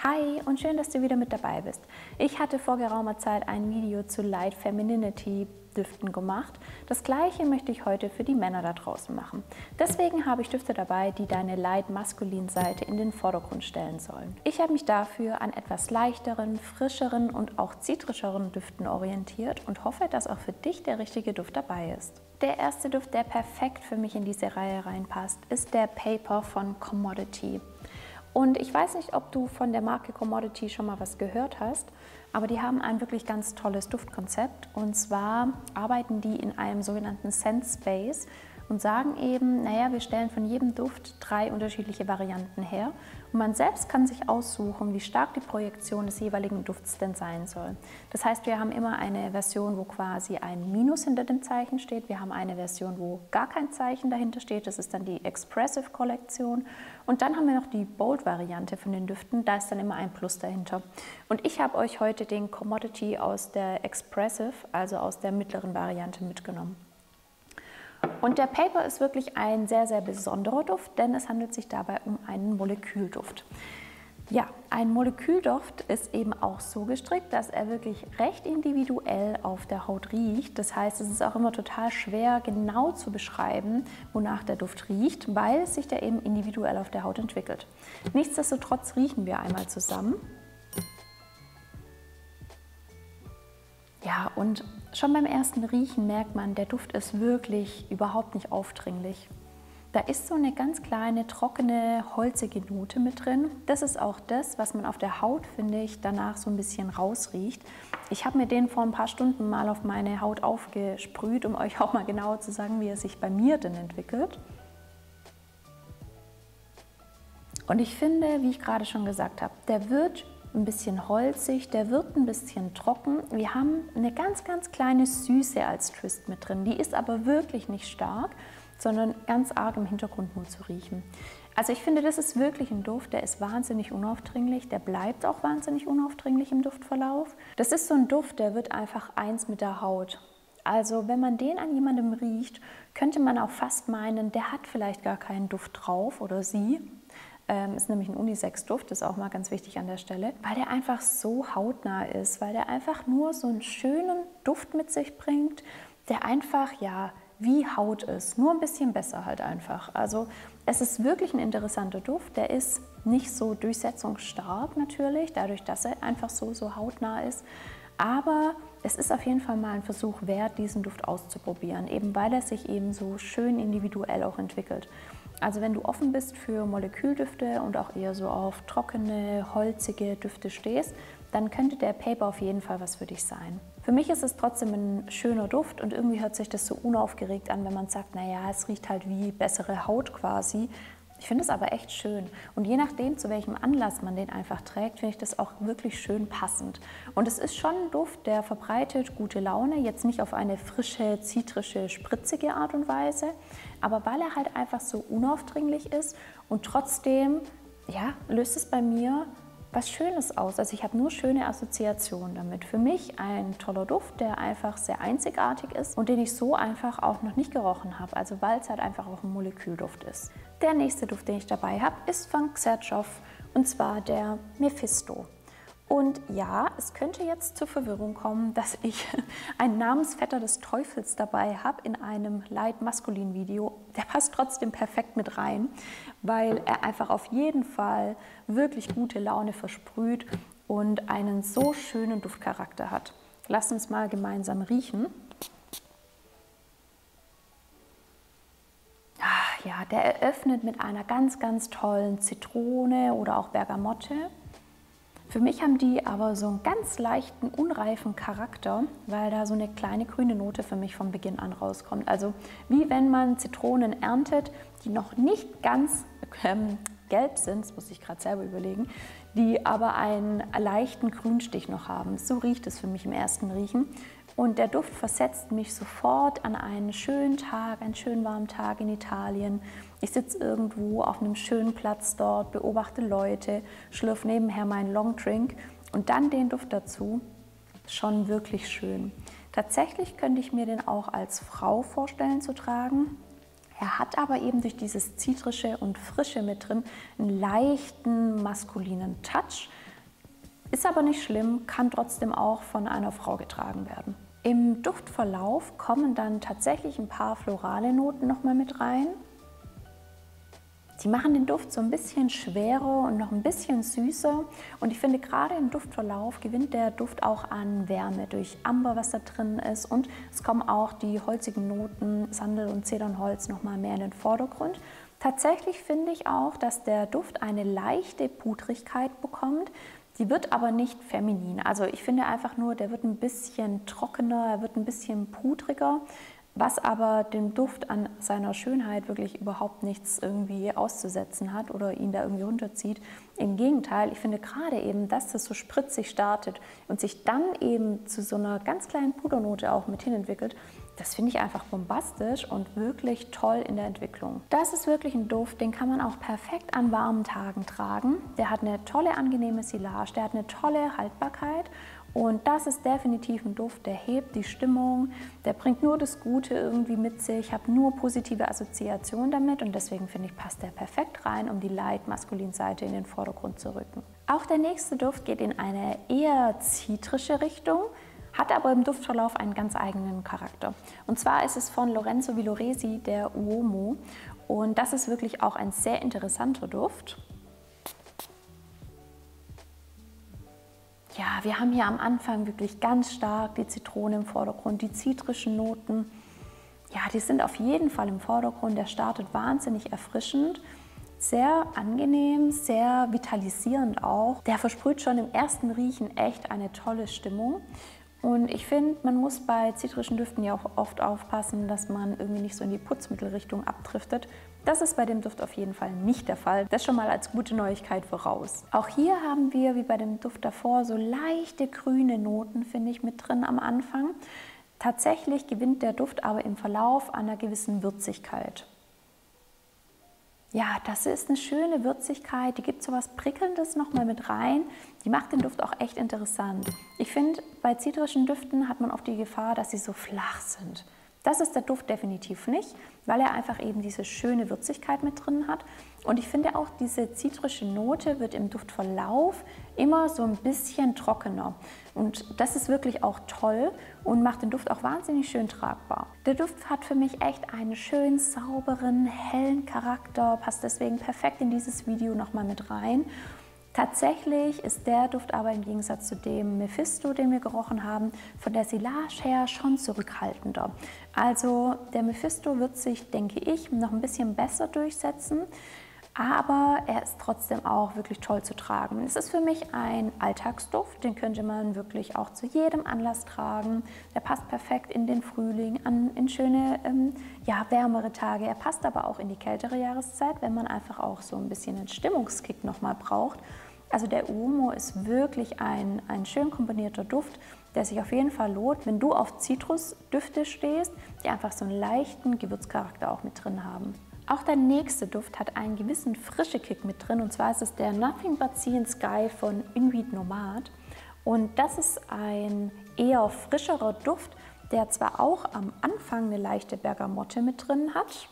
Hi und schön, dass du wieder mit dabei bist. Ich hatte vor geraumer Zeit ein Video zu Light Femininity Düften gemacht. Das gleiche möchte ich heute für die Männer da draußen machen. Deswegen habe ich Düfte dabei, die deine Light maskulin Seite in den Vordergrund stellen sollen. Ich habe mich dafür an etwas leichteren, frischeren und auch zitrischeren Düften orientiert und hoffe, dass auch für dich der richtige Duft dabei ist. Der erste Duft, der perfekt für mich in diese Reihe reinpasst, ist der Paper von Commodity. Und ich weiß nicht, ob du von der Marke Commodity schon mal was gehört hast, aber die haben ein wirklich ganz tolles Duftkonzept. Und zwar arbeiten die in einem sogenannten Scent Space und sagen eben, naja, wir stellen von jedem Duft 3 unterschiedliche Varianten her. Und man selbst kann sich aussuchen, wie stark die Projektion des jeweiligen Dufts denn sein soll. Das heißt, wir haben immer eine Version, wo quasi ein Minus hinter dem Zeichen steht. Wir haben eine Version, wo gar kein Zeichen dahinter steht. Das ist dann die Expressive-Kollektion. Und dann haben wir noch die Bold-Variante von den Düften. Da ist dann immer ein Plus dahinter. Und ich habe euch heute den Commodity aus der Expressive, also aus der mittleren Variante mitgenommen. Und der Paper ist wirklich ein sehr, sehr besonderer Duft, denn es handelt sich dabei um einen Molekülduft. Ja, ein Molekülduft ist eben auch so gestrickt, dass er wirklich recht individuell auf der Haut riecht. Das heißt, es ist auch immer total schwer, genau zu beschreiben, wonach der Duft riecht, weil sich der eben individuell auf der Haut entwickelt. Nichtsdestotrotz riechen wir einmal zusammen. Ja, und schon beim ersten Riechen merkt man, der Duft ist wirklich überhaupt nicht aufdringlich. Da ist so eine ganz kleine, trockene, holzige Note mit drin. Das ist auch das, was man auf der Haut, finde ich, danach so ein bisschen rausriecht. Ich habe mir den vor ein paar Stunden mal auf meine Haut aufgesprüht, um euch auch mal genauer zu sagen, wie er sich bei mir denn entwickelt. Und ich finde, wie ich gerade schon gesagt habe, der wird ein bisschen holzig, der wird ein bisschen trocken. Wir haben eine ganz, ganz kleine Süße als Twist mit drin. Die ist aber wirklich nicht stark, sondern ganz arg im Hintergrund nur zu riechen. Also ich finde, das ist wirklich ein Duft, der ist wahnsinnig unaufdringlich, der bleibt auch wahnsinnig unaufdringlich im Duftverlauf. Das ist so ein Duft, der wird einfach eins mit der Haut. Also wenn man den an jemandem riecht, könnte man auch fast meinen, der hat vielleicht gar keinen Duft drauf oder sie. Ist nämlich ein Unisex-Duft, das ist auch mal ganz wichtig an der Stelle, weil der einfach so hautnah ist, weil der einfach nur so einen schönen Duft mit sich bringt, der einfach, ja, wie Haut ist, nur ein bisschen besser halt einfach. Also es ist wirklich ein interessanter Duft, der ist nicht so durchsetzungsstark natürlich, dadurch, dass er einfach so hautnah ist, aber es ist auf jeden Fall mal ein Versuch wert, diesen Duft auszuprobieren, eben weil er sich eben so schön individuell auch entwickelt. Also wenn du offen bist für Moleküldüfte und auch eher so auf trockene, holzige Düfte stehst, dann könnte der Paper auf jeden Fall was für dich sein. Für mich ist es trotzdem ein schöner Duft und irgendwie hört sich das so unaufgeregt an, wenn man sagt, naja, es riecht halt wie bessere Haut quasi. Ich finde es aber echt schön und je nachdem, zu welchem Anlass man den einfach trägt, finde ich das auch wirklich schön passend. Und es ist schon ein Duft, der verbreitet gute Laune, jetzt nicht auf eine frische, zitrische, spritzige Art und Weise, aber weil er halt einfach so unaufdringlich ist und trotzdem, ja, löst es bei mir was Schönes aus. Also ich habe nur schöne Assoziationen damit. Für mich ein toller Duft, der einfach sehr einzigartig ist und den ich so einfach auch noch nicht gerochen habe, also weil es halt einfach auch ein Molekülduft ist. Der nächste Duft, den ich dabei habe, ist von Xerjoff und zwar der Mephisto. Und ja, es könnte jetzt zur Verwirrung kommen, dass ich einen Namensvetter des Teufels dabei habe in einem Light-Maskulin-Video. Der passt trotzdem perfekt mit rein, weil er einfach auf jeden Fall wirklich gute Laune versprüht und einen so schönen Duftcharakter hat. Lass uns mal gemeinsam riechen. Ja, der eröffnet mit einer ganz, ganz tollen Zitrone oder auch Bergamotte. Für mich haben die aber so einen ganz leichten, unreifen Charakter, weil da so eine kleine grüne Note für mich von Beginn an rauskommt. Also wie wenn man Zitronen erntet, die noch nicht ganz gelb sind, das muss ich gerade selber überlegen, die aber einen leichten Grünstich noch haben. So riecht es für mich im ersten Riechen. Und der Duft versetzt mich sofort an einen schönen Tag, einen schönen warmen Tag in Italien. Ich sitze irgendwo auf einem schönen Platz dort, beobachte Leute, schlürfe nebenher meinen Longdrink und dann den Duft dazu. Schon wirklich schön. Tatsächlich könnte ich mir den auch als Frau vorstellen zu tragen. Er hat aber eben durch dieses Zitrische und Frische mit drin einen leichten maskulinen Touch. Ist aber nicht schlimm, kann trotzdem auch von einer Frau getragen werden. Im Duftverlauf kommen dann tatsächlich ein paar florale Noten nochmal mit rein. Die machen den Duft so ein bisschen schwerer und noch ein bisschen süßer. Und ich finde, gerade im Duftverlauf gewinnt der Duft auch an Wärme durch Amber, was da drin ist. Und es kommen auch die holzigen Noten, Sandel und Zedernholz, noch mal mehr in den Vordergrund. Tatsächlich finde ich auch, dass der Duft eine leichte Pudrigkeit bekommt. Die wird aber nicht feminin. Also ich finde einfach nur, der wird ein bisschen trockener, er wird ein bisschen pudriger. Was aber dem Duft an seiner Schönheit wirklich überhaupt nichts irgendwie auszusetzen hat oder ihn da irgendwie runterzieht. Im Gegenteil, ich finde gerade eben, dass das so spritzig startet und sich dann eben zu so einer ganz kleinen Pudernote auch mit hin entwickelt, das finde ich einfach bombastisch und wirklich toll in der Entwicklung. Das ist wirklich ein Duft, den kann man auch perfekt an warmen Tagen tragen. Der hat eine tolle, angenehme Silage, der hat eine tolle Haltbarkeit. Und das ist definitiv ein Duft, der hebt die Stimmung, der bringt nur das Gute irgendwie mit sich, ich habe nur positive Assoziationen damit und deswegen finde ich, passt der perfekt rein, um die Light-Maskulin-Seite in den Vordergrund zu rücken. Auch der nächste Duft geht in eine eher zitrische Richtung, hat aber im Duftverlauf einen ganz eigenen Charakter. Und zwar ist es von Lorenzo Villoresi, der Uomo, und das ist wirklich auch ein sehr interessanter Duft. Ja, wir haben hier am Anfang wirklich ganz stark die Zitrone im Vordergrund, die zitrischen Noten. Ja, die sind auf jeden Fall im Vordergrund. Der startet wahnsinnig erfrischend, sehr angenehm, sehr vitalisierend auch. Der versprüht schon im ersten Riechen echt eine tolle Stimmung. Und ich finde, man muss bei zitrischen Düften ja auch oft aufpassen, dass man irgendwie nicht so in die Putzmittelrichtung abdriftet. Das ist bei dem Duft auf jeden Fall nicht der Fall. Das schon mal als gute Neuigkeit voraus. Auch hier haben wir, wie bei dem Duft davor, so leichte grüne Noten, finde ich, mit drin am Anfang. Tatsächlich gewinnt der Duft aber im Verlauf an einer gewissen Würzigkeit. Ja, das ist eine schöne Würzigkeit, die gibt so was Prickelndes nochmal mit rein. Die macht den Duft auch echt interessant. Ich finde, bei zitrischen Düften hat man oft die Gefahr, dass sie so flach sind. Das ist der Duft definitiv nicht, weil er einfach eben diese schöne Würzigkeit mit drin hat. Und ich finde auch, diese zitrische Note wird im Duftverlauf immer so ein bisschen trockener. Und das ist wirklich auch toll und macht den Duft auch wahnsinnig schön tragbar. Der Duft hat für mich echt einen schön sauberen, hellen Charakter, passt deswegen perfekt in dieses Video nochmal mit rein. Tatsächlich ist der Duft aber im Gegensatz zu dem Mephisto, den wir gerochen haben, von der Silage her schon zurückhaltender. Also der Mephisto wird sich, denke ich, noch ein bisschen besser durchsetzen, aber er ist trotzdem auch wirklich toll zu tragen. Es ist für mich ein Alltagsduft, den könnte man wirklich auch zu jedem Anlass tragen. Der passt perfekt in den Frühling, in schöne, wärmere Tage. Er passt aber auch in die kältere Jahreszeit, wenn man einfach auch so ein bisschen einen Stimmungskick nochmal braucht. Also der Uomo ist wirklich ein schön komponierter Duft, der sich auf jeden Fall lohnt, wenn du auf Zitrusdüfte stehst, die einfach so einen leichten Gewürzcharakter auch mit drin haben. Auch der nächste Duft hat einen gewissen Frische-Kick mit drin, und zwar ist es der Nothing But Sea and Sky von Inuit Nomad. Und das ist ein eher frischerer Duft, der zwar auch am Anfang eine leichte Bergamotte mit drin hat,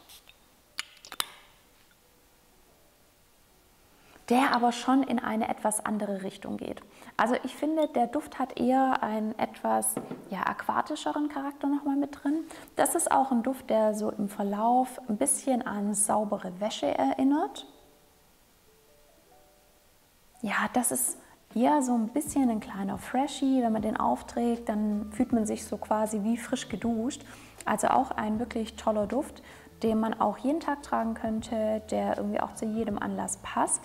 der aber schon in eine etwas andere Richtung geht. Also ich finde, der Duft hat eher einen etwas aquatischeren Charakter nochmal mit drin. Das ist auch ein Duft, der so im Verlauf ein bisschen an saubere Wäsche erinnert. Ja, das ist eher so ein bisschen ein kleiner Freshie. Wenn man den aufträgt, dann fühlt man sich so quasi wie frisch geduscht. Also auch ein wirklich toller Duft, den man auch jeden Tag tragen könnte, der irgendwie auch zu jedem Anlass passt,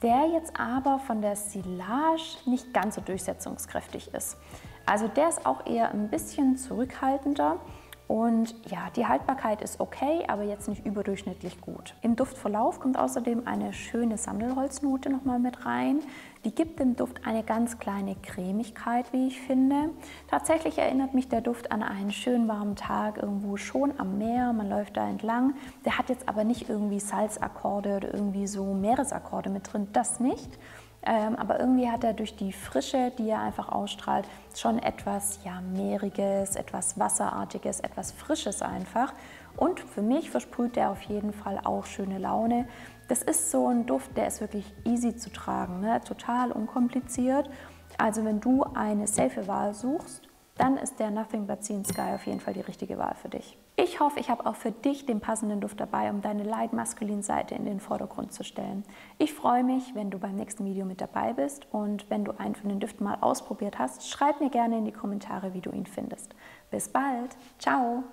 der jetzt aber von der Silage nicht ganz so durchsetzungskräftig ist. Also der ist auch eher ein bisschen zurückhaltender und ja, die Haltbarkeit ist okay, aber jetzt nicht überdurchschnittlich gut. Im Duftverlauf kommt außerdem eine schöne Sandelholznote nochmal mit rein. Die gibt dem Duft eine ganz kleine Cremigkeit, wie ich finde. Tatsächlich erinnert mich der Duft an einen schönen warmen Tag irgendwo schon am Meer. Man läuft da entlang. Der hat jetzt aber nicht irgendwie Salzakkorde oder irgendwie so Meeresakkorde mit drin, das nicht. Aber irgendwie hat er durch die Frische, die er einfach ausstrahlt, schon etwas Meeriges, etwas Wasserartiges, etwas Frisches einfach. Und für mich versprüht er auf jeden Fall auch schöne Laune. Das ist so ein Duft, der ist wirklich easy zu tragen, ne? Total unkompliziert. Also wenn du eine safe Wahl suchst, dann ist der Nothing But Seen Sky auf jeden Fall die richtige Wahl für dich. Ich hoffe, ich habe auch für dich den passenden Duft dabei, um deine light masculine Seite in den Vordergrund zu stellen. Ich freue mich, wenn du beim nächsten Video mit dabei bist und wenn du einen von den Düften mal ausprobiert hast, schreib mir gerne in die Kommentare, wie du ihn findest. Bis bald. Ciao.